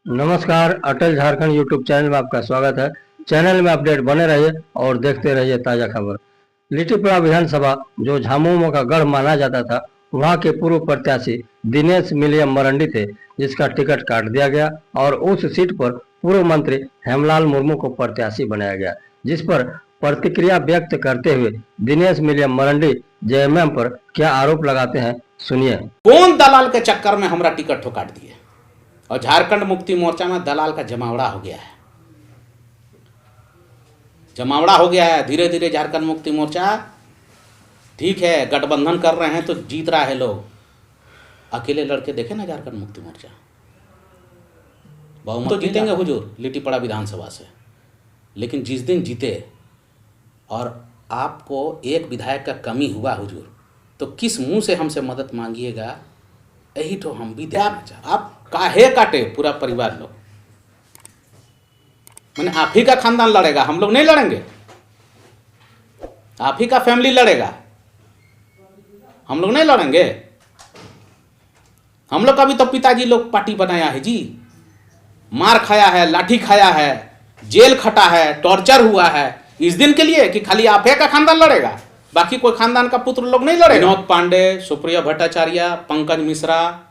नमस्कार, अटल Jharkhand YouTube channel में आपका स्वागत है। चैनल में अपडेट बने रहिए और देखते रहिए ताज़ा खबर। लिट्टीपड़ा विधानसभा जो झामुमो का गढ़ माना जाता था, वहां के पूर्व प्रत्याशी दिनेश मिलियम मरंडी थे, जिसका टिकट काट दिया गया और उस सीट पर पूर्व मंत्री हेमलाल मुर्मू को प्रत्याशी बनाया गया, जिस पर प्रतिक्रिया व्यक्त करते हुए दिनेश मिलियम मरंडी जेएमएम पर क्या आरोप लगाते हैं, सुनिए। कौन दलाल के चक्कर में हमारा टिकट ठो काट दिए और झारखंड मुक्ति मोर्चा में दलाल का जमावड़ा हो गया है। जमावड़ा हो गया है धीरे धीरे झारखंड मुक्ति मोर्चा। ठीक है, गठबंधन कर रहे हैं तो जीत रहा है लोग। अकेले लड़के देखे ना झारखंड मुक्ति मोर्चा, बहुमत तो जीतेंगे हुजूर लिट्टीपड़ा विधानसभा से। लेकिन जिस दिन जीते और आपको एक विधायक का कमी हुआ हुजूर, तो किस मुंह से हमसे मदद मांगिएगा, यही तो हम भी देखना चाहते। आप काहे काटे पूरा परिवार लोग, मैंने आप ही का खानदान लड़ेगा, हम लोग नहीं लड़ेंगे। आप ही का फैमिली लड़ेगा, हम लोग नहीं लड़ेंगे। हम लोग का भी तो पिताजी लोग पार्टी बनाया है जी, मार खाया है, लाठी खाया है, जेल खटा है, टॉर्चर हुआ है इस दिन के लिए कि खाली आप ही का खानदान लड़ेगा, बाकी कोई खानदान का पुत्र लोग नहीं लड़े। विनोद पांडे, सुप्रिया भट्टाचार्य, पंकज मिश्रा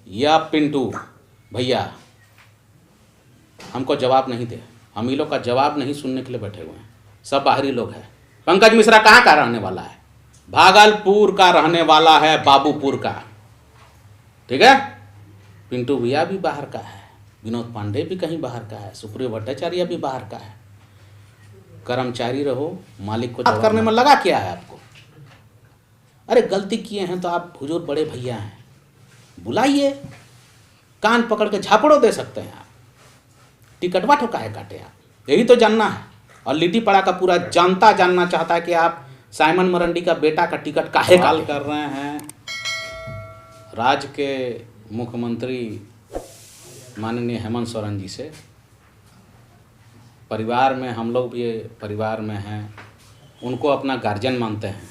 या पिंटू भैया हमको जवाब नहीं दे। हम ही लोग का जवाब नहीं सुनने के लिए बैठे हुए हैं, सब बाहरी लोग हैं। पंकज मिश्रा कहाँ का रहने वाला है? भागलपुर का रहने वाला है, बाबूपुर का। ठीक है, पिंटू भैया भी बाहर का है, विनोद पांडे भी कहीं बाहर का है, सुप्रिया भट्टाचार्य भी बाहर का है। कर्मचारी रहो, मालिक को बात करने में लगा क्या है आपको? अरे गलती किए हैं तो आप हुजूर बड़े भैया हैं, बुलाइए, कान पकड़ के झापड़ो दे सकते हैं आप। टिकटवा ठोका है काटे आप, यही तो जानना है। और लिट्टीपड़ा का पूरा जनता जानना चाहता है कि आप साइमन मरंडी का बेटा का टिकट काहे काल कर रहे हैं। राज्य के मुख्यमंत्री माननीय हेमंत सोरेन जी से, परिवार में हम लोग भी परिवार में हैं, उनको अपना गार्जियन मानते हैं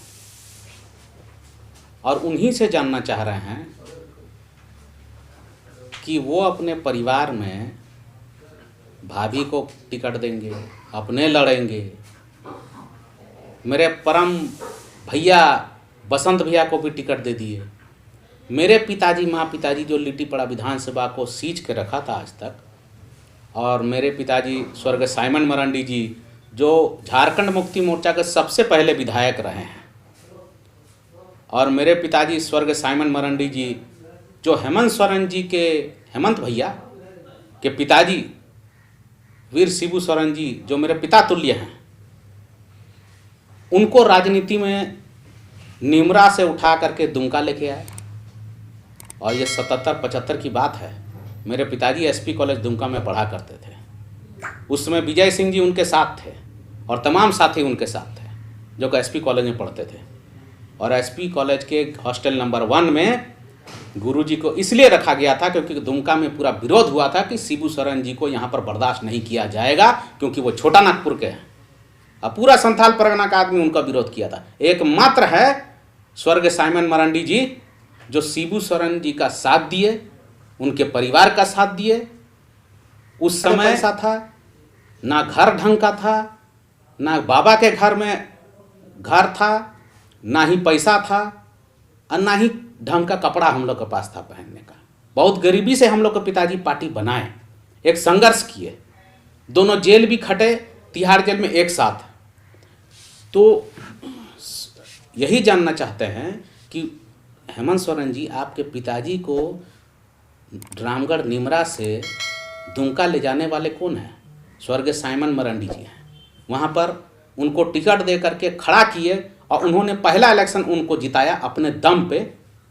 और उन्हीं से जानना चाह रहे हैं कि वो अपने परिवार में भाभी को टिकट देंगे, अपने लड़ेंगे। मेरे परम भैया बसंत भैया को भी टिकट दे दिए। मेरे पिताजी माँ पिताजी जो लिट्टीपड़ा विधानसभा को सींच के रखा था आज तक, और मेरे पिताजी स्वर्गीय साइमन मरंडी जी जो झारखंड मुक्ति मोर्चा के सबसे पहले विधायक रहे हैं, और मेरे पिताजी स्वर्गीय साइमन मरंडी जी जो हेमंत सोरेन जी के, हेमंत भैया के पिताजी वीर शिबू सोरेन जी जो मेरे पिता तुल्य हैं, उनको राजनीति में निमरा से उठा करके दुमका लेके आए। और ये 77-75 की बात है। मेरे पिताजी एसपी कॉलेज दुमका में पढ़ा करते थे। उसमें विजय सिंह जी उनके साथ थे और तमाम साथी उनके साथ थे जो एसपी कॉलेज में पढ़ते थे। और एसपी कॉलेज के हॉस्टल नंबर 1 में गुरुजी को इसलिए रखा गया था क्योंकि दुमका में पूरा विरोध हुआ था कि शिबू सोरेन जी को यहाँ पर बर्दाश्त नहीं किया जाएगा, क्योंकि वो छोटा नागपुर के हैं और पूरा संथाल परगना का आदमी उनका विरोध किया था। एकमात्र है स्वर्गीय साइमन मरंडी जी जो शिबू सोरेन जी का साथ दिए, उनके परिवार का साथ दिए। उस समय ऐसा था ना घर ढंग का था, ना बाबा के घर में घर था, ना ही पैसा था, और ना ही ढंग का कपड़ा हम लोग के पास था पहनने का। बहुत गरीबी से हम लोग के पिताजी पार्टी बनाए, एक संघर्ष किए, दोनों जेल भी खटे, तिहाड़ जेल में एक साथ। तो यही जानना चाहते हैं कि हेमंत सोरेन जी आपके पिताजी को रामगढ़ निमरा से दुमका ले जाने वाले कौन हैं? स्वर्गीय साइमन मरंडी जी हैं। वहाँ पर उनको टिकट दे करके खड़ा किए और उन्होंने पहला इलेक्शन उनको जिताया अपने दम पे,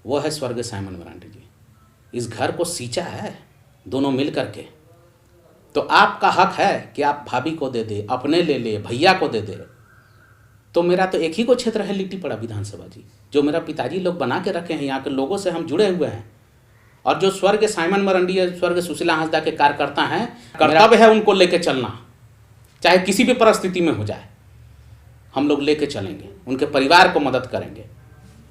वो है स्वर्गीय साइमन मरंडी जी। इस घर को सींचा है दोनों मिल करके। तो आपका हक है कि आप भाभी को दे दे, अपने ले ले, भैया को दे दे। तो मेरा तो एक ही को क्षेत्र है लिट्टीपड़ा विधानसभा जी, जो मेरा पिताजी लोग बना के रखे हैं। यहाँ के लोगों से हम जुड़े हुए हैं। और जो स्वर्गीय साइमन मरंडी या स्वर्गीय सुशीला हांसदा के कार्यकर्ता हैं, कर्तव्य है उनको लेके चलना, चाहे किसी भी परिस्थिति में हो जाए। हम लोग लेके चलेंगे, उनके परिवार को मदद करेंगे,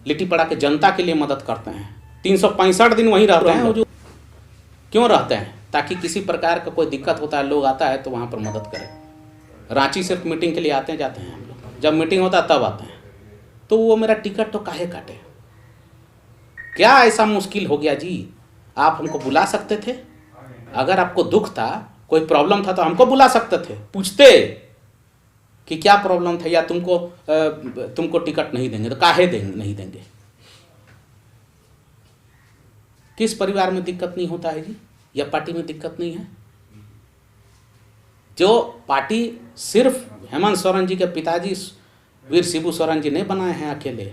लिट्टीपड़ा के जनता के लिए मदद करते हैं। 365 दिन वहीं रहते हैं। क्यों रहते हैं? ताकि किसी प्रकार का कोई दिक्कत होता है, लोग आता है तो वहाँ पर मदद करें। रांची सिर्फ मीटिंग के लिए आते हैं जाते हैं हम लोग, जब मीटिंग होता है तब आते हैं। तो वो मेरा टिकट तो काहे काटे? क्या ऐसा मुश्किल हो गया जी? आप हमको बुला सकते थे, अगर आपको दुख था, कोई प्रॉब्लम था तो हमको बुला सकते थे, पूछते कि क्या प्रॉब्लम था, या तुमको टिकट नहीं देंगे तो काहे देंगे, नहीं देंगे। किस परिवार में दिक्कत नहीं होता है जी, या पार्टी में दिक्कत नहीं है? जो पार्टी सिर्फ हेमंत सोरेन जी के पिताजी वीर शिबू सोरेन जी ने बनाए हैं अकेले,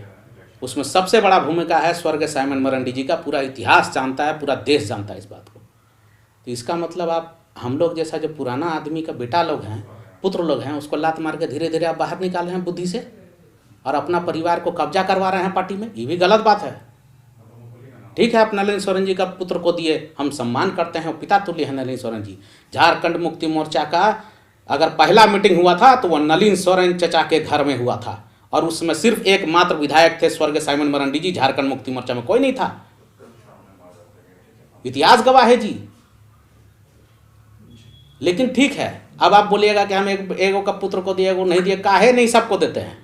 उसमें सबसे बड़ा भूमिका है स्वर्गीय साइमन मरांडी जी का। पूरा इतिहास जानता है, पूरा देश जानता है इस बात को। तो इसका मतलब आप हम लोग जैसा जो पुराना आदमी का बेटा लोग हैं, पुत्र लोग हैं, उसको लात मार के धीरे धीरे आप बाहर निकाल रहे हैं बुद्धि से, और अपना परिवार को कब्जा करवा रहे हैं पार्टी में। ये भी गलत बात है। ठीक है, आप नलिन सोरेन जी का पुत्र को दिए, हम सम्मान करते हैं, पिता तुल्य है नलिन सोरेन जी। झारखंड मुक्ति मोर्चा का अगर पहला मीटिंग हुआ था तो वह नलिन सोरेन चचा के घर में हुआ था, और उसमें सिर्फ एकमात्र विधायक थे स्वर्गीय साइमन मरांडी जी। झारखंड मुक्ति मोर्चा में कोई नहीं था, इतिहास गवाह है जी। लेकिन ठीक है, अब आप बोलिएगा कि हम एगो का पुत्र को दिए, एगो नहीं दिए, काहे नहीं सबको देते हैं?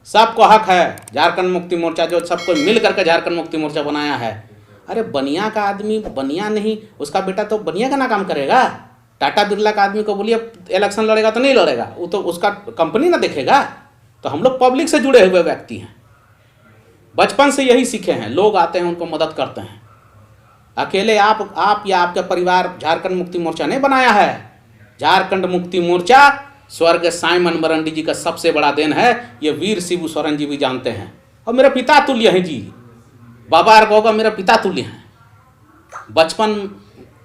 सबको हक है। झारखंड मुक्ति मोर्चा जो सबको मिल करके झारखंड मुक्ति मोर्चा बनाया है। अरे बनिया का आदमी बनिया नहीं, उसका बेटा तो बनिया का ना काम करेगा। टाटा बिरला का आदमी को बोलिए इलेक्शन लड़ेगा तो नहीं लड़ेगा, वो तो उसका कंपनी ना देखेगा। तो हम लोग पब्लिक से जुड़े हुए व्यक्ति हैं, बचपन से यही सीखे हैं। लोग आते हैं उनको मदद करते हैं। अकेले आप या आपका परिवार झारखंड मुक्ति मोर्चा नहीं बनाया है। झारखंड मुक्ति मोर्चा स्वर्गीय साइमन मरांडी जी का सबसे बड़ा देन है, ये वीर शिबू सोरेन जी भी जानते हैं, और मेरे पिता तुल्य हैं जी। बाबा गोगा मेरा पिता तुल्य हैं। बचपन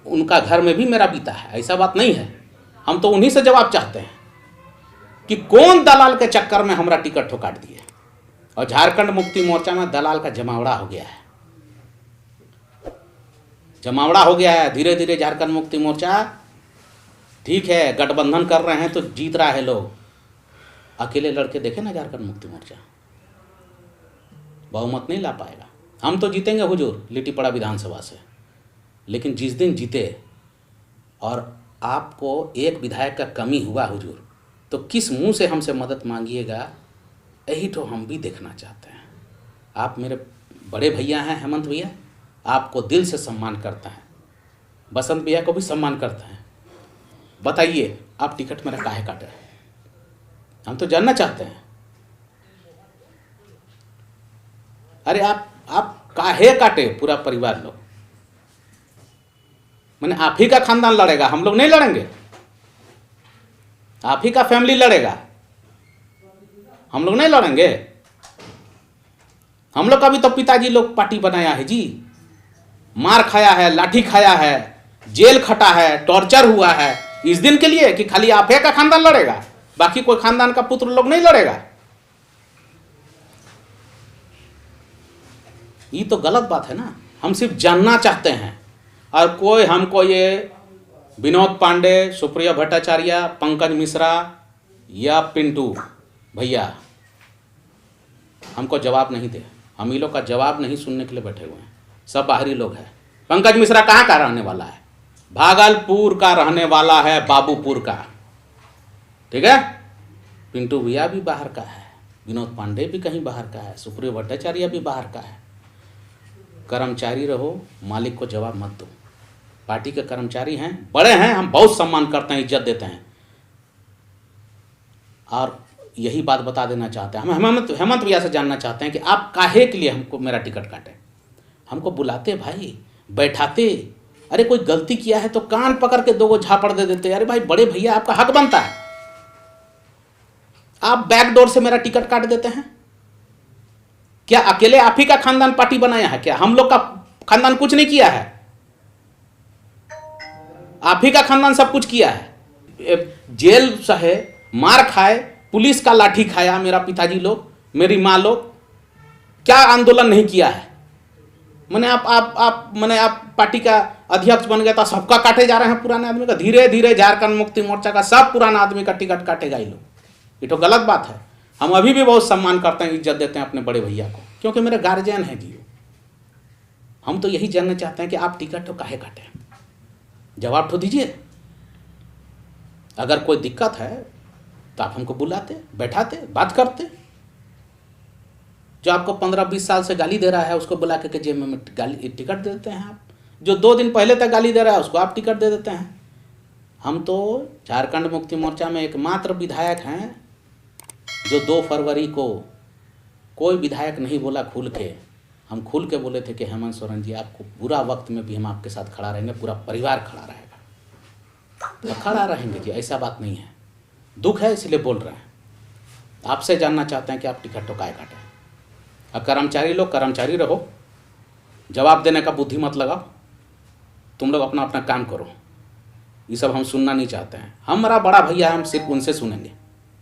उनका घर में भी मेरा बीता है, ऐसा बात नहीं है। हम तो उन्हीं से जवाब चाहते हैं कि कौन दलाल के चक्कर में हमारा टिकट ठो काट दिए। और झारखंड मुक्ति मोर्चा में दलाल का जमावड़ा हो गया है, जमावड़ा हो गया है। धीरे धीरे झारखंड मुक्ति मोर्चा ठीक है गठबंधन कर रहे हैं तो जीत रहा है लोग। अकेले लड़के देखे ना झारखंड मुक्ति मोर्चा बहुमत नहीं ला पाएगा। हम तो जीतेंगे हुजूर लिट्टीपड़ा विधानसभा से, लेकिन जिस दिन जीते और आपको एक विधायक का कमी हुआ हुजूर, तो किस मुंह से हमसे मदद मांगिएगा, यही तो हम भी देखना चाहते हैं। आप मेरे बड़े भैया हैं हेमंत भैया, आपको दिल से सम्मान करता है। बसंत भैया को भी सम्मान करता है। बताइए आप टिकट मेरा काहे काटे? हम तो जानना चाहते हैं। अरे आप काहे काटे? पूरा परिवार लोग, मैंने आप ही का खानदान लड़ेगा, हम लोग नहीं लड़ेंगे। आप ही का फैमिली लड़ेगा, हम लोग नहीं लड़ेंगे। हम लोग का भी तो पिताजी लोग पार्टी बनाया है जी, मार खाया है, लाठी खाया है, जेल खटा है, टॉर्चर हुआ है, इस दिन के लिए कि खाली आप ही का खानदान लड़ेगा, बाकी कोई खानदान का पुत्र लोग नहीं लड़ेगा। ये तो गलत बात है ना। हम सिर्फ जानना चाहते हैं, और कोई हमको ये विनोद पांडे, सुप्रिया भट्टाचार्य, पंकज मिश्रा या पिंटू भैया हमको जवाब नहीं दे। हम ही लोग का जवाब नहीं सुनने के लिए बैठे हुए हैं, सब बाहरी लोग हैं। पंकज मिश्रा कहाँ का रहने वाला है? भागलपुर का रहने वाला है, बाबूपुर का, ठीक है। पिंटू भैया भी बाहर का है, विनोद पांडे भी कहीं बाहर का है, सुप्रिया भट्टाचार्य भी बाहर का है। कर्मचारी रहो, मालिक को जवाब मत दो। पार्टी के कर्मचारी हैं, बड़े हैं, हम बहुत सम्मान करते हैं, इज्जत देते हैं। और यही बात बता देना चाहते हैं, हम हेमंत भैया से जानना चाहते हैं कि आप काहे के लिए हमको मेरा टिकट काटे? हमको बुलाते भाई, बैठाते। अरे कोई गलती किया है तो कान पकड़ के दो झापड़ दे देते। अरे भाई बड़े भैया आपका हक बनता है। आप बैकडोर से मेरा टिकट काट देते हैं। क्या अकेले आप ही का खानदान पार्टी बनाया है क्या? हम लोग का खानदान कुछ नहीं किया है, आप ही का खानदान सब कुछ किया है। जेल सहे, मार खाए, पुलिस का लाठी खाया मेरा पिताजी लोग, मेरी माँ लोग। क्या आंदोलन नहीं किया है? मैंने आप पार्टी का अध्यक्ष बन गया था, सबका काटे जा रहे हैं पुराने आदमी का। धीरे धीरे झारखंड मुक्ति मोर्चा का सब पुराना आदमी का टिकट काटेगा ये लोग। ये तो गलत बात है। हम अभी भी बहुत सम्मान करते हैं, इज्जत देते हैं अपने बड़े भैया को, क्योंकि मेरे गार्जियन है जी। हम तो यही जानना चाहते हैं कि आप टिकट तो काहे काटे? जवाब तो दीजिए। अगर कोई दिक्कत है तो आप हमको बुलाते, बैठाते, बात करते। जो आपको 15-20 साल से गाली दे रहा है उसको बुला के जेब में गाली टिकट दे देते हैं आप। जो 2 दिन पहले तक गाली दे रहा है उसको आप टिकट दे देते हैं। हम तो झारखंड मुक्ति मोर्चा में एकमात्र विधायक हैं जो 2 फरवरी को कोई विधायक नहीं बोला खुल के। हम खुल के बोले थे कि हेमंत सोरेन जी, आपको बुरा वक्त में भी हम आपके साथ खड़ा रहेंगे, पूरा परिवार खड़ा रहेगा। तो खड़ा रहेंगे जी, ऐसा बात नहीं है। दुख है इसलिए बोल रहे हैं। आपसे जानना चाहते हैं कि आप टिकट तो काहे काटें। और कर्मचारी लोग कर्मचारी रहो, जवाब देने का बुद्धि मत लगाओ। तुम लोग अपना अपना काम करो। ये सब हम सुनना नहीं चाहते हैं। हमारा बड़ा भैया है, हम सिर्फ उनसे सुनेंगे,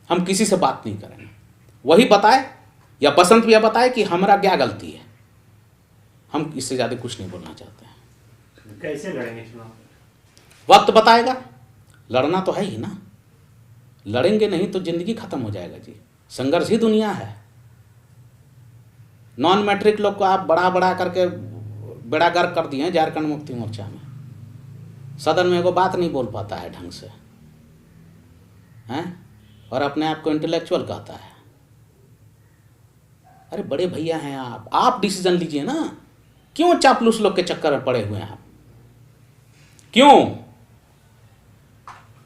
हम किसी से बात नहीं करेंगे। वही बताए या बसंत भैया बताए कि हमारा क्या गलती है। हम इससे ज़्यादा कुछ नहीं बोलना चाहते हैं। कैसे लड़ेंगे चुनाव? वक्त बताएगा। लड़ना तो है ही ना, लड़ेंगे नहीं तो जिंदगी खत्म हो जाएगा जी। संघर्ष ही दुनिया है। नॉन मैट्रिक लोग को आप बड़ा करके बेड़ा गर्क कर दिए हैं झारखंड मुक्ति मोर्चा में। सदन में एगो बात नहीं बोल पाता है ढंग से, हैं, और अपने आप को इंटेलेक्चुअल कहता है। अरे बड़े भैया हैं आप डिसीजन लीजिए ना। क्यों चापलूस लोग के चक्कर में पड़े हुए हैं आप? क्यों?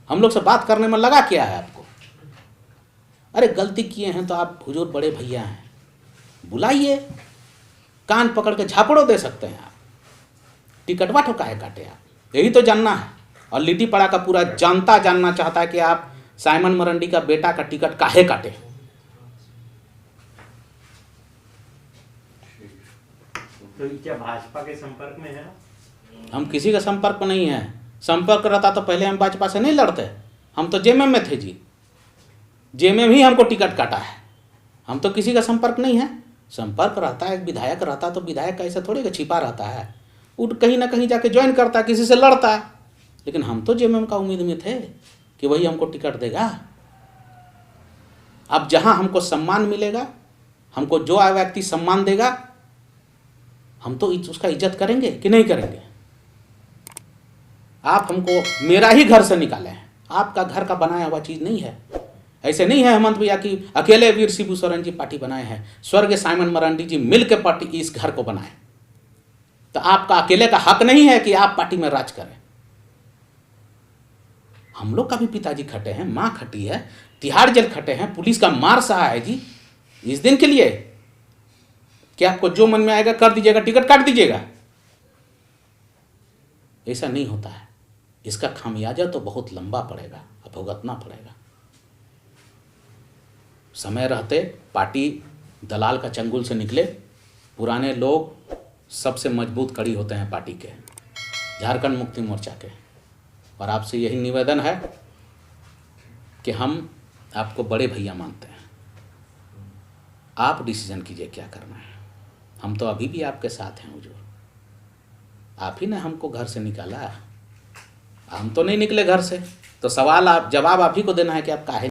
हम लोग से बात करने में लगा क्या है आपको? अरे गलती किए हैं तो आप हुजूर बड़े भैया हैं, बुलाइए, कान पकड़ के झापड़ो दे सकते हैं आप। टिकटवा ठोका है काटे आप, यही तो जानना है। और लिट्टी पड़ा का पूरा जनता जानना चाहता है कि आप साइमन मरांडी का बेटा का टिकट काहे काटे। तो क्या भाजपा के संपर्क में है? हम किसी का संपर्क में नहीं है। संपर्क रहता तो पहले हम भाजपा से नहीं लड़ते। हम तो जेएमएम में थे जी, जेएमएम ही हमको टिकट काटा है। हम तो किसी का संपर्क नहीं है। संपर्क रहता है, एक विधायक रहता तो विधायक ऐसा थोड़ी का छिपा रहता है, वो कहीं ना कहीं जाके ज्वाइन करता है, किसी से लड़ता है। लेकिन हम तो जेएमएम का उम्मीद में थे कि वही हमको टिकट देगा। अब जहां हमको सम्मान मिलेगा, हमको जो व्यक्ति सम्मान देगा, हम तो उसका इज्जत करेंगे कि नहीं करेंगे। आप हमको मेरा ही घर से निकाले हैं, आपका घर का बनाया हुआ चीज़ नहीं है। ऐसे नहीं है हेमंत भैया कि अकेले वीर शिबू सोरेन जी पार्टी बनाए हैं, स्वर्गीय साइमन मरांडी जी मिलकर पार्टी इस घर को बनाए। तो आपका अकेले का हक नहीं है कि आप पार्टी में राज करें। हम लोग का भी पिताजी खटे हैं, माँ खटी है, तिहाड़ जेल खटे हैं, पुलिस का मार सहा है जी इस दिन के लिए कि आपको जो मन में आएगा कर दीजिएगा, टिकट काट दीजिएगा। ऐसा नहीं होता है। इसका खामियाजा तो बहुत लंबा पड़ेगा, भुगतना पड़ेगा। समय रहते पार्टी दलाल का चंगुल से निकले। पुराने लोग सबसे मजबूत कड़ी होते हैं पार्टी के, झारखंड मुक्ति मोर्चा के। और आपसे यही निवेदन है कि हम आपको बड़े भैया मानते हैं। आप डिसीजन कीजिए क्या करना है। हम तो अभी भी आपके साथ हैं हुजूर। आप ही ने हमको घर से निकाला, हम तो नहीं निकले घर से। तो सवाल जवाब आप ही को देना है कि आप काहे